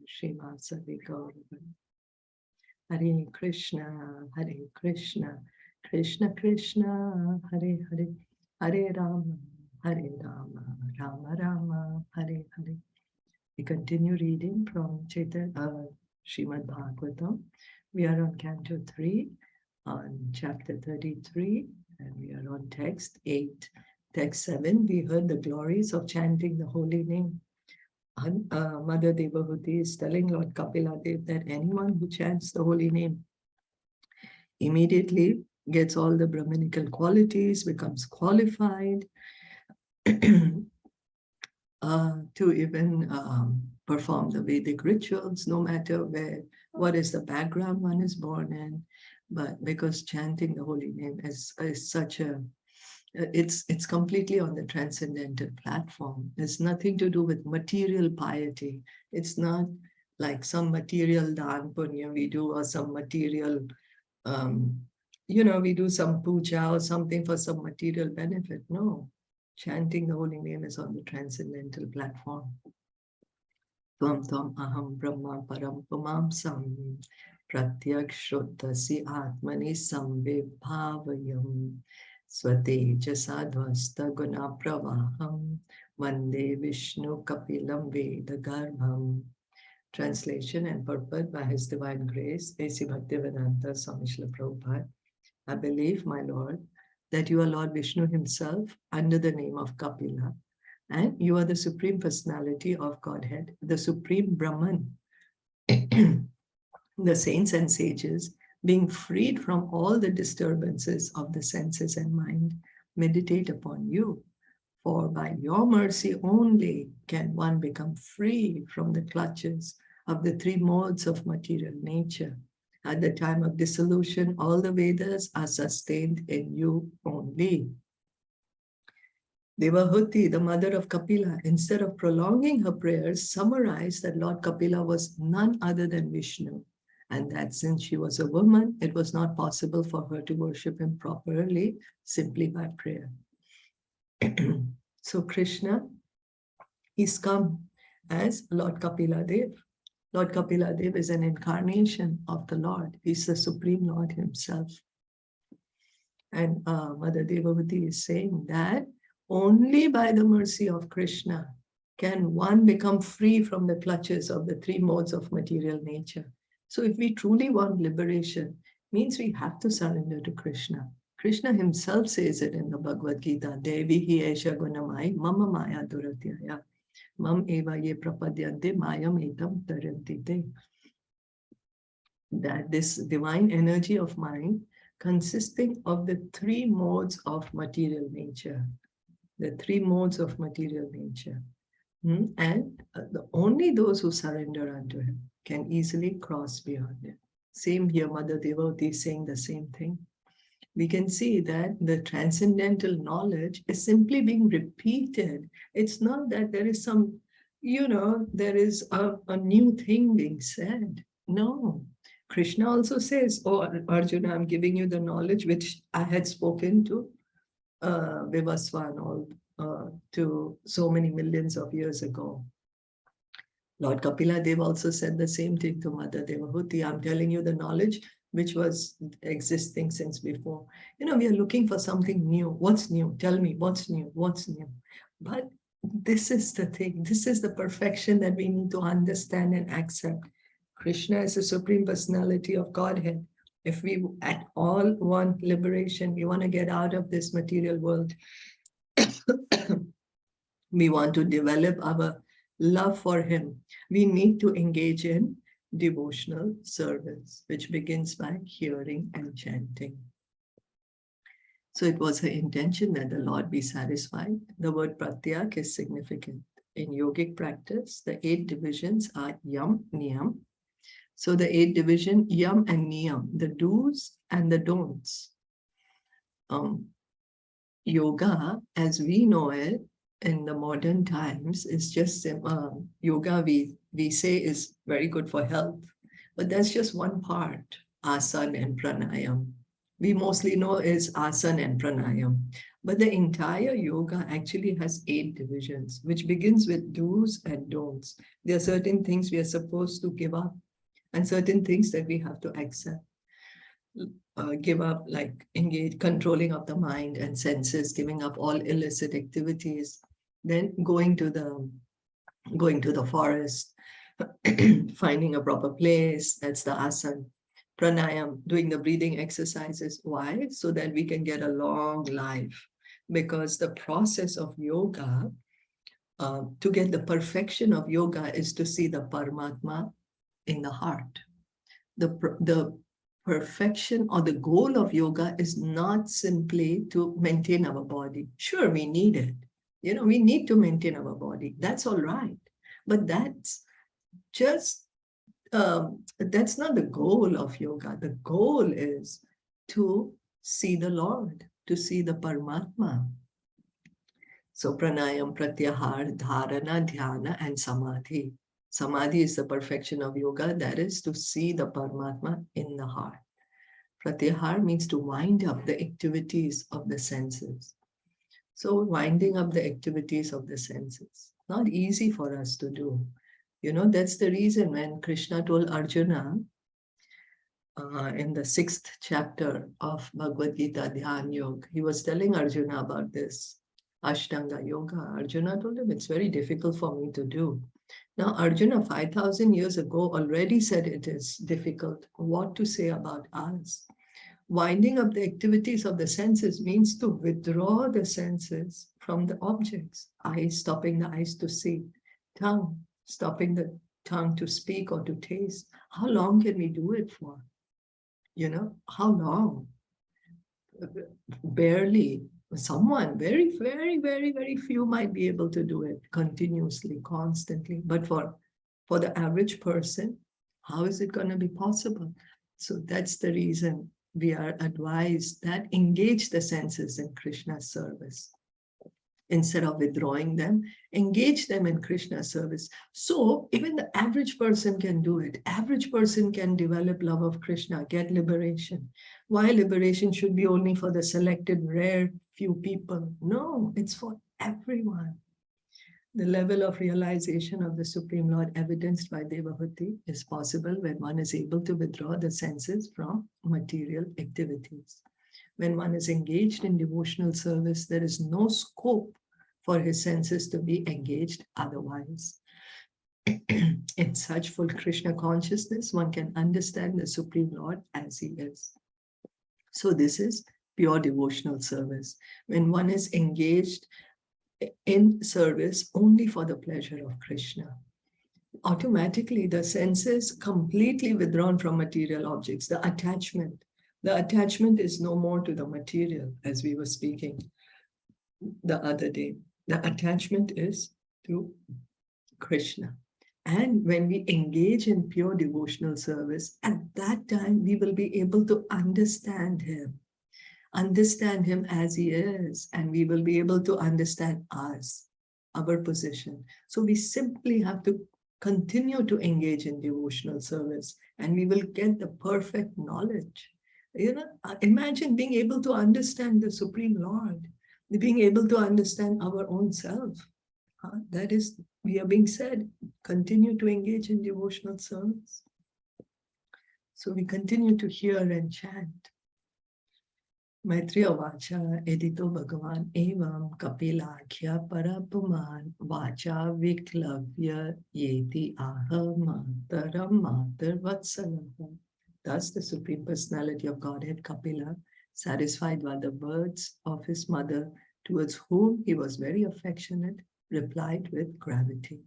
Srimad Bhagavatam. Hare Krishna, Krishna Krishna, Hare Hare, Hare Rama, Rama Rama, Hare Hare. We continue reading from Srimad Bhagavatam. We are on Canto 3, on chapter 33, and we are on text 8. Text 7, we heard the glories of chanting the holy name. Mother Devahuti is telling Lord Kapila Dev that anyone who chants the holy name immediately gets all the Brahminical qualities, becomes qualified to even perform the Vedic rituals, no matter what is the background one is born in. But because chanting the holy name is such a it's completely on the transcendental platform. It's nothing to do with material piety. It's not like some material dhan punya we do, or some material, we do some puja or something for some material benefit. No, chanting the holy name is on the transcendental platform. Tvam tvam aham brahma param pumam sam pratyakshotasi atmani samvibhavayam Swatejasa guna pravaham Vande Vishnu Kapilam Veda Garbham. Translation and purport by His Divine Grace, A.C. Bhaktivedanta Swami Srila Prabhupada. I believe, my Lord, that you are Lord Vishnu himself under the name of Kapila, and you are the Supreme Personality of Godhead, the Supreme Brahman. The saints and sages, being freed from all the disturbances of the senses and mind, meditate upon you. For by your mercy only can one become free from the clutches of the three modes of material nature. At the time of dissolution, all the Vedas are sustained in you only. Devahuti, the mother of Kapila, instead of prolonging her prayers, summarized that Lord Kapila was none other than Vishnu, and that since she was a woman, it was not possible for her to worship him properly simply by prayer. So Krishna, he's come as Lord Kapila Dev. Lord Kapila Dev is an incarnation of the Lord. He's the Supreme Lord himself. And Mother Devahuti is saying that only by the mercy of Krishna can one become free from the clutches of the three modes of material nature. So if we truly want liberation, means we have to surrender to Krishna. Krishna himself says it in the Bhagavad Gita, Devi hi esha gunamai mama maya duratyaya mam eva ye prapadyante mayam etam tarantite. That this divine energy of mind consisting of the three modes of material nature, and only those who surrender unto him can easily cross beyond it. Same here, Mother Devahuti is saying the same thing. We can see that the transcendental knowledge is simply being repeated. It's not that there is some, there is a new thing being said. No. Krishna also says, oh, Arjuna, I'm giving you the knowledge which I had spoken to Vivasva and all, to so many millions of years ago. Lord Kapila Dev also said the same thing to Mother Devahuti. I'm telling you the knowledge which was existing since before. We are looking for something new. What's new? Tell me, what's new? What's new? But this is the thing. This is the perfection that we need to understand and accept. Krishna is the Supreme Personality of Godhead. If we at all want liberation, we want to get out of this material world. We want to develop our love for him. We need to engage in devotional service, which begins by hearing and chanting. So it was her intention that the Lord be satisfied. The word pratyak is significant. In yogic practice, the 8 divisions are yam, niyam. So the 8 division, yam and niyam, the do's and the don'ts. Yoga, as we know it in the modern times, is just yoga we say is very good for health, but that's just one part, asana and pranayam. We mostly know is asana and pranayam. But the entire yoga actually has 8 divisions, which begins with do's and don'ts. There are certain things we are supposed to give up and certain things that we have to accept. Give up, like engage, controlling of the mind and senses, giving up all illicit activities, then going to the forest, finding a proper place, that's the asana. Pranayam, doing the breathing exercises. Why? So that we can get a long life. Because the process of yoga, to get the perfection of yoga, is to see the Paramatma in the heart. The perfection or the goal of yoga is not simply to maintain our body. Sure, we need it. We need to maintain our body. That's all right. But that's not the goal of yoga. The goal is to see the Lord, to see the Paramatma. So pranayam, pratyahar, dharana, dhyana, and samadhi. Samadhi is the perfection of yoga, that is to see the Paramatma in the heart. Pratyahar means to wind up the activities of the senses. So winding up the activities of the senses, not easy for us to do. That's the reason when Krishna told Arjuna in the 6th chapter of Bhagavad Gita, Dhyan Yoga, he was telling Arjuna about this Ashtanga Yoga. Arjuna told him, it's very difficult for me to do. Now, Arjuna 5,000 years ago already said it is difficult. What to say about us? Winding up the activities of the senses means to withdraw the senses from the objects. Eyes, stopping the eyes to see. Tongue, stopping the tongue to speak or to taste. How long can we do it for? How long? Barely. Someone, very, very, very, very few might be able to do it continuously, constantly. But for the average person, how is it going to be possible? So that's the reason we are advised that engage the senses in Krishna's service. Instead of withdrawing them, engage them in Krishna's service. So even the average person can do it. Average person can develop love of Krishna, get liberation. Why liberation should be only for the selected, rare few people? No, it's for everyone. The level of realization of the Supreme Lord evidenced by Devahuti is possible when one is able to withdraw the senses from material activities. When one is engaged in devotional service, there is no scope for his senses to be engaged otherwise. In such full Krishna consciousness, one can understand the Supreme Lord as he is. So this is pure devotional service. When one is engaged in service only for the pleasure of Krishna, automatically the senses completely withdrawn from material objects. The attachment is no more to the material, as we were speaking the other day. The attachment is to Krishna. And when we engage in pure devotional service, at that time we will be able to understand him as he is, and we will be able to understand us, our position. So we simply have to continue to engage in devotional service, and we will get the perfect knowledge. Imagine being able to understand the Supreme Lord, being able to understand our own self. That is, we are being said, continue to engage in devotional service. So we continue to hear and chant. Maitriya Vacha Edito Bhagavan Evam Kapilakya Parapuman Vacha Viklavya Yeti Aha Mataram Matar Vatsalah. Thus the Supreme Personality of Godhead Kapila, satisfied by the words of his mother, towards whom he was very affectionate, replied with gravity.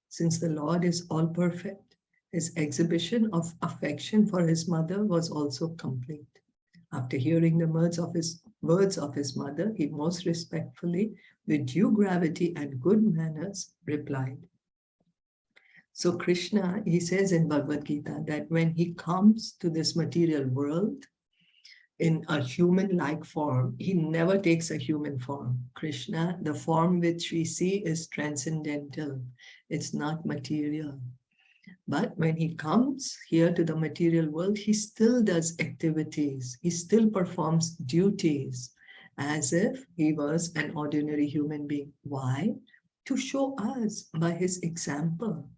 Since the Lord is all perfect, his exhibition of affection for his mother was also complete. After hearing the words of his mother, he most respectfully, with due gravity and good manners, replied. So Krishna, he says in Bhagavad Gita that when he comes to this material world in a human-like form, he never takes a human form. Krishna, the form which we see is transcendental. It's not material. But when he comes here to the material world, he still does activities. He still performs duties. as if he was an ordinary human being. Why? To show us by his example.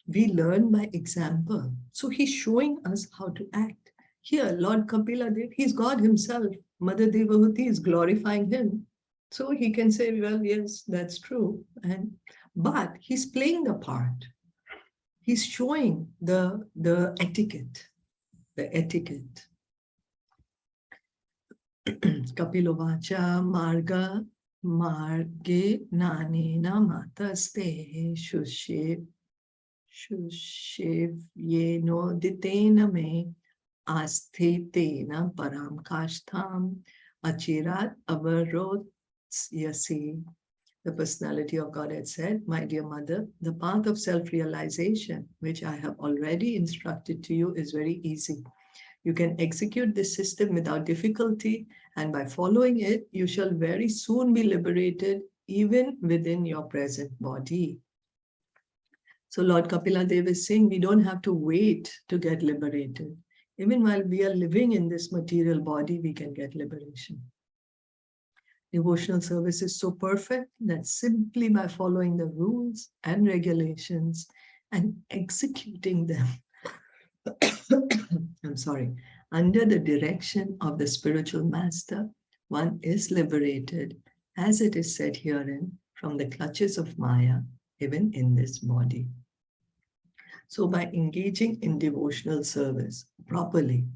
We learn by example. So he's showing us how to act. Here, Lord Kapila Dev, he's God himself. Mother Devahuti is glorifying him. So he can say, well, yes, that's true. But he's playing the part. He's showing the etiquette, the etiquette. Kapilo Vacha Marga Marge Nanena Mataste Shushev Yeno Ditena Me Asthitena Param Kashtam Achirat Avarot Yasi. The personality of God had said, my dear mother, the path of self-realization, which I have already instructed to you, is very easy. You can execute this system without difficulty, and by following it, you shall very soon be liberated, even within your present body. So Lord Kapila Dev is saying we don't have to wait to get liberated. Even while we are living in this material body, we can get liberation. Devotional service is so perfect that simply by following the rules and regulations and executing them, I'm sorry, under the direction of the spiritual master, one is liberated, as it is said herein, from the clutches of Maya, even in this body. So by engaging in devotional service properly,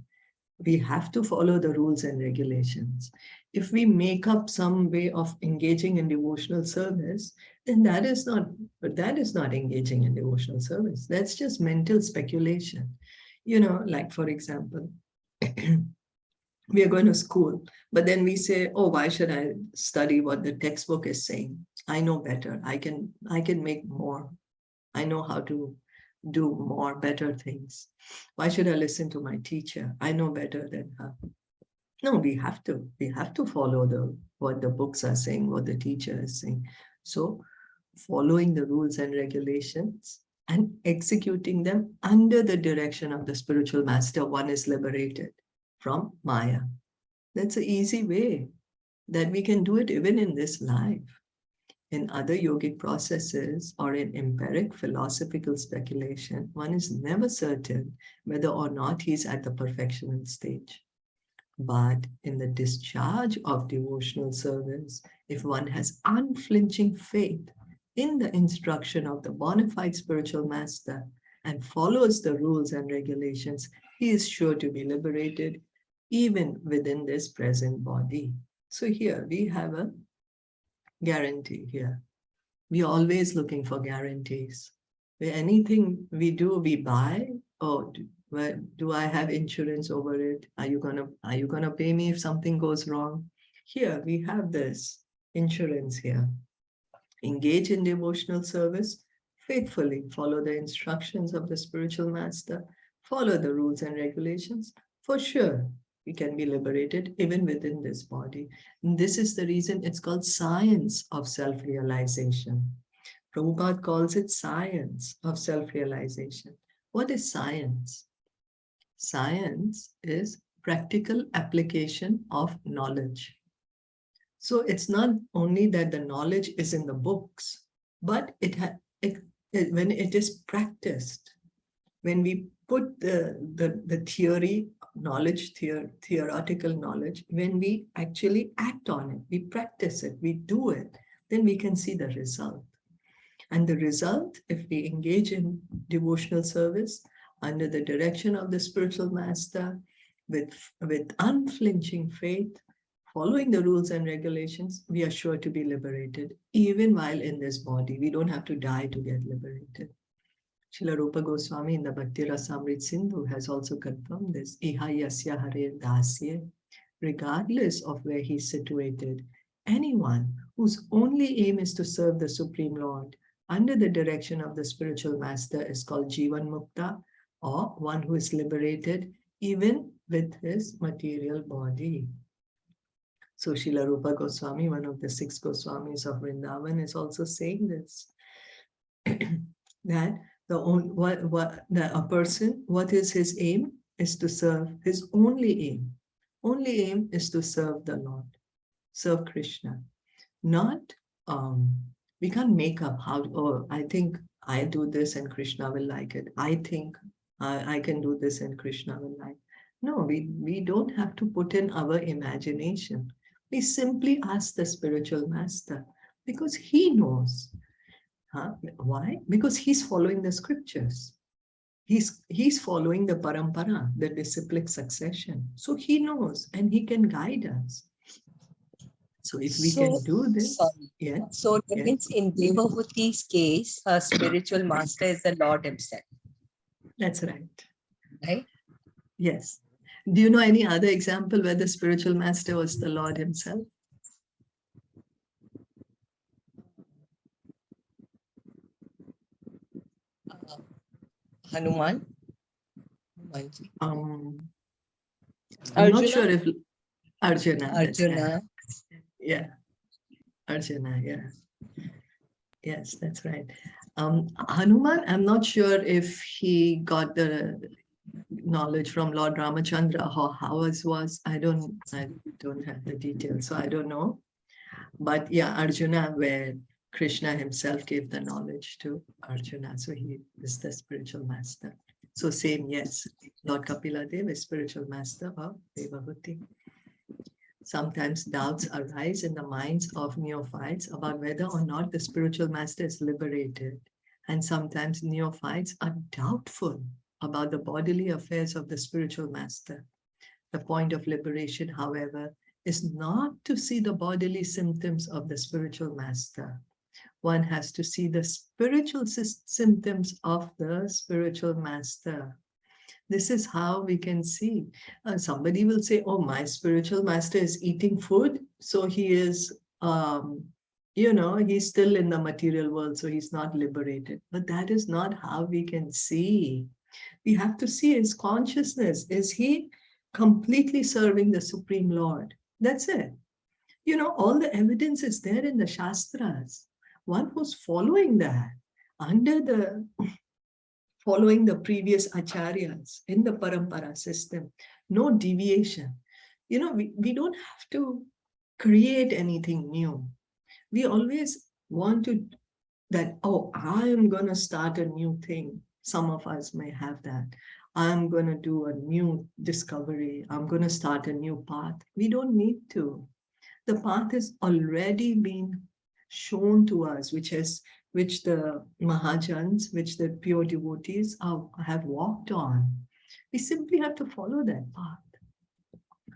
we have to follow the rules and regulations. If we make up some way of engaging in devotional service, then that is not engaging in devotional service. That's just mental speculation. You know, like for example, we are going to school, but then we say, oh, why should I study what the textbook is saying? I know better. I can make more. I know how to do more, better things. Why should I listen to my teacher? I know better than her. No, we have to follow what the books are saying, what the teacher is saying. So following the rules and regulations and executing them under the direction of the spiritual master, one is liberated from Maya. That's an easy way that we can do it even in this life. In other yogic processes or in empiric philosophical speculation, one is never certain whether or not he's at the perfectional stage. But in the discharge of devotional service, if one has unflinching faith in the instruction of the bona fide spiritual master and follows the rules and regulations, he is sure to be liberated even within this present body. So here we have a guarantee here. We're always looking for guarantees. Anything we do, we buy. Oh, do I have insurance over it? Are you gonna pay me if something goes wrong? Here we have this insurance here. Engage in devotional service, faithfully follow the instructions of the spiritual master, follow the rules and regulations. For sure, we can be liberated even within this body. And this is the reason it's called science of self-realization. Prabhupada calls it science of self-realization. What is science? Science is practical application of knowledge. So it's not only that the knowledge is in the books, but when it is practiced, when we put the theory, knowledge, theoretical knowledge, when we actually act on it, we practice it, we do it, then we can see the result. And the result, if we engage in devotional service under the direction of the spiritual master, with unflinching faith, following the rules and regulations, we are sure to be liberated, even while in this body. We don't have to die to get liberated. Srila Rupa Goswami in the Bhakti Rasamrit Sindhu has also confirmed this. Iha yasya hare dasye. Regardless of where he's situated, anyone whose only aim is to serve the Supreme Lord under the direction of the spiritual master is called Jivan Mukta, or one who is liberated even with his material body. So Srila Rupa Goswami, one of the 6 Goswamis of Vrindavan, is also saying this, that a person, what is his aim? Is to serve. His only aim is to serve the Lord. serve Krishna. Not, we can't make up how, oh, I think I do this and Krishna will like it. I think I can do this and Krishna will like it. No, we don't have to put in our imagination. We simply ask the spiritual master because he knows. Huh? Why? Because he's following the scriptures. He's following the parampara, the disciplic succession. So he knows and he can guide us. So if we can do this, yeah. So that means in Devavuti's case, her spiritual master is the Lord himself. That's right. Right? Yes. Do you know any other example where the spiritual master was the Lord himself? Hanuman. I'm not sure if Arjuna. Arjuna. Yeah. Arjuna, yeah. Yes, that's right. Hanuman, I'm not sure if he got the knowledge from Lord Ramachandra or how it was. I don't have the details, so I don't know. But yeah, Arjuna, where Krishna himself gave the knowledge to Arjuna, so he is the spiritual master. So same, yes, Lord Kapila Dev is spiritual master of Devahuti. Sometimes doubts arise in the minds of neophytes about whether or not the spiritual master is liberated. And sometimes neophytes are doubtful about the bodily affairs of the spiritual master. The point of liberation, however, is not to see the bodily symptoms of the spiritual master. One has to see the spiritual symptoms of the spiritual master. This is how we can see. Somebody will say, oh, my spiritual master is eating food, so he is, he's still in the material world, so he's not liberated. But that is not how we can see. We have to see his consciousness. Is he completely serving the Supreme Lord? That's it. All the evidence is there in the Shastras. One who's following that, following the previous acharyas in the parampara system, no deviation. We don't have to create anything new. We always want to that, oh, I am going to start a new thing. Some of us may have that. I'm going to do a new discovery. I'm going to start a new path. We don't need to. The path has already been shown to us, which the Mahajans, which the pure devotees have walked on. We simply have to follow that path.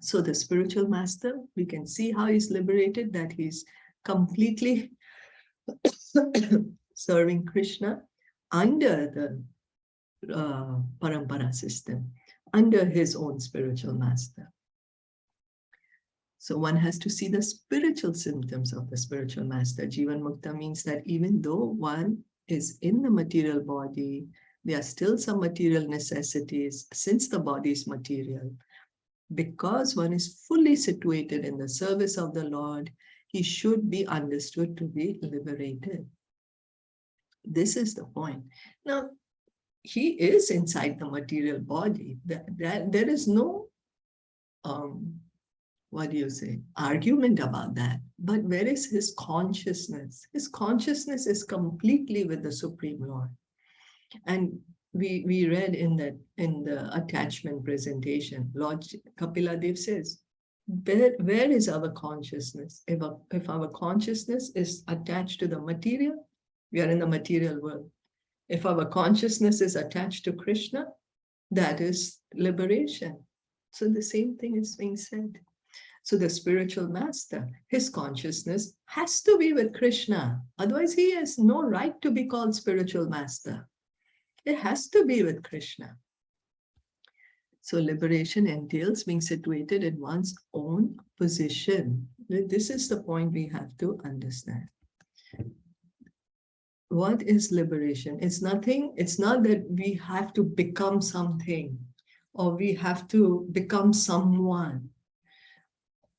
So the spiritual master, we can see how he's liberated, that he's completely serving Krishna under the parampara system, under his own spiritual master. So one has to see the spiritual symptoms of the spiritual master. Jivan Mukta means that even though one is in the material body, there are still some material necessities since the body is material. Because one is fully situated in the service of the Lord, he should be understood to be liberated. This is the point. Now, he is inside the material body. There is no argument about that. But where is his consciousness? His consciousness is completely with the Supreme Lord. And we read in the attachment presentation, Lord Kapila Dev says, where is our consciousness? If our consciousness is attached to the material, we are in the material world. If our consciousness is attached to Krishna, that is liberation. So the same thing is being said. So the spiritual master, his consciousness has to be with Krishna. Otherwise, he has no right to be called spiritual master. It has to be with Krishna. So liberation entails being situated in one's own position. This is the point we have to understand. What is liberation? It's nothing. It's not that we have to become something or we have to become someone.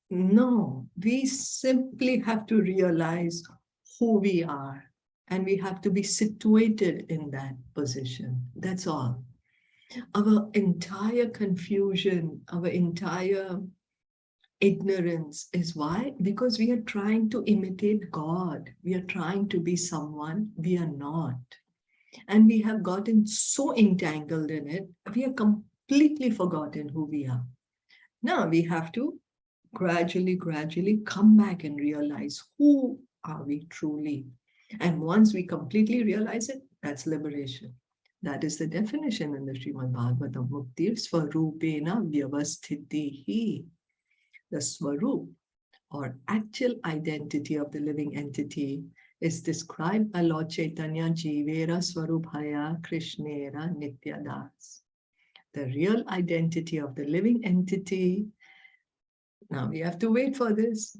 No, we simply have to realize who we are and we have to be situated in that position. That's all. Our entire confusion, our entire ignorance is why? Because we are trying to imitate God. We are trying to be someone we are not. And we have gotten so entangled in it, we have completely forgotten who we are. Now we have to gradually come back and realize who are we truly. And once we completely realize it, that's liberation. That is the definition in the Srimad Bhagavatam. Muktir Swarupena Vyavasthitihi. The Swarup, or actual identity of the living entity, is described by Lord Caitanya Jivera Swarubhaya Krishnera Nityadas. The real identity of the living entity. Now we have to wait for this.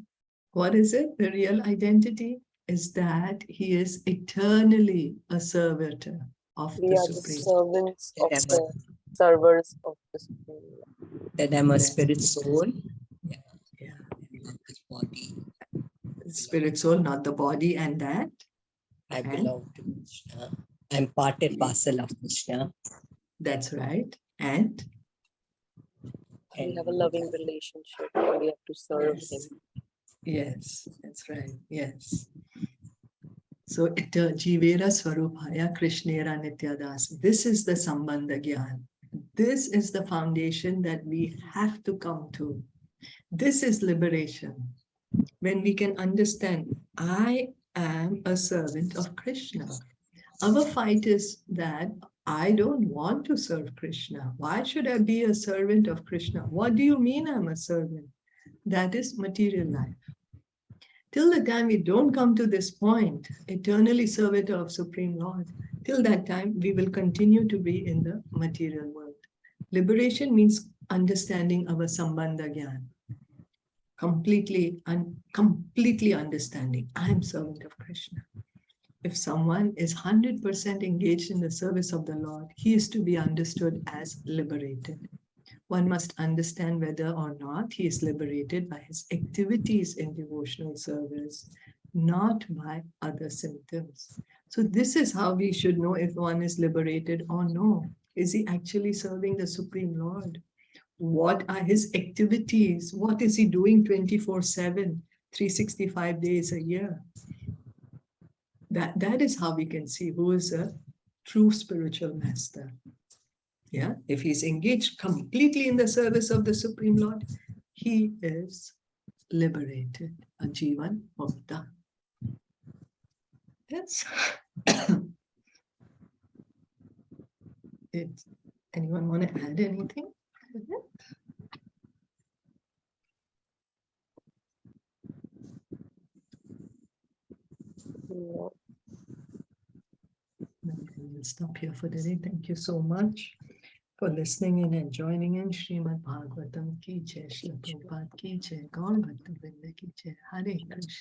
What is it? The real identity is that he is eternally a servitor of We the are the Supreme. servants of That the servers of the Supreme Lord. I'm a Yes. spirit soul. Yeah. Yeah. Not this body. Spirit soul, not the body, and that. I And? belong to Krishna. I'm part and parcel of Krishna. That's right. And We have a loving relationship and we have to serve yes. him. Yes, that's right. Yes. So Jivera Swarupaya Krishnera Nityadas. This is the Sambandha Gyan. This is the foundation that we have to come to. This is liberation. When we can understand, I am a servant of Krishna. Our fight is that I don't want to serve Krishna. Why should I be a servant of Krishna? What do you mean I'm a servant? That is material life. Till the time we don't come to this point, eternally servitor of Supreme Lord, till that time we will continue to be in the material world. Liberation means understanding our Sambandha Gyan. Completely understanding. I am servant of Krishna. If someone is 100% engaged in the service of the Lord, he is to be understood as liberated. One must understand whether or not he is liberated by his activities in devotional service, not by other symptoms. So this is how we should know if one is liberated or no. Is he actually serving the Supreme Lord? What are his activities? What is he doing 24/7, 365 days a year? That is how we can see who is a true spiritual master. Yeah, if he's engaged completely in the service of the Supreme Lord, he is liberated, a Jivan Mukta. Yes. Anyone want to add anything? No. We'll stop here for today. Thank you so much for listening in and joining in. Srimad Bhagavatam ki jai, Shilpa Prabhupada ki jai, Gaur Bhakta Vrinda ki jai, Hare Krishna.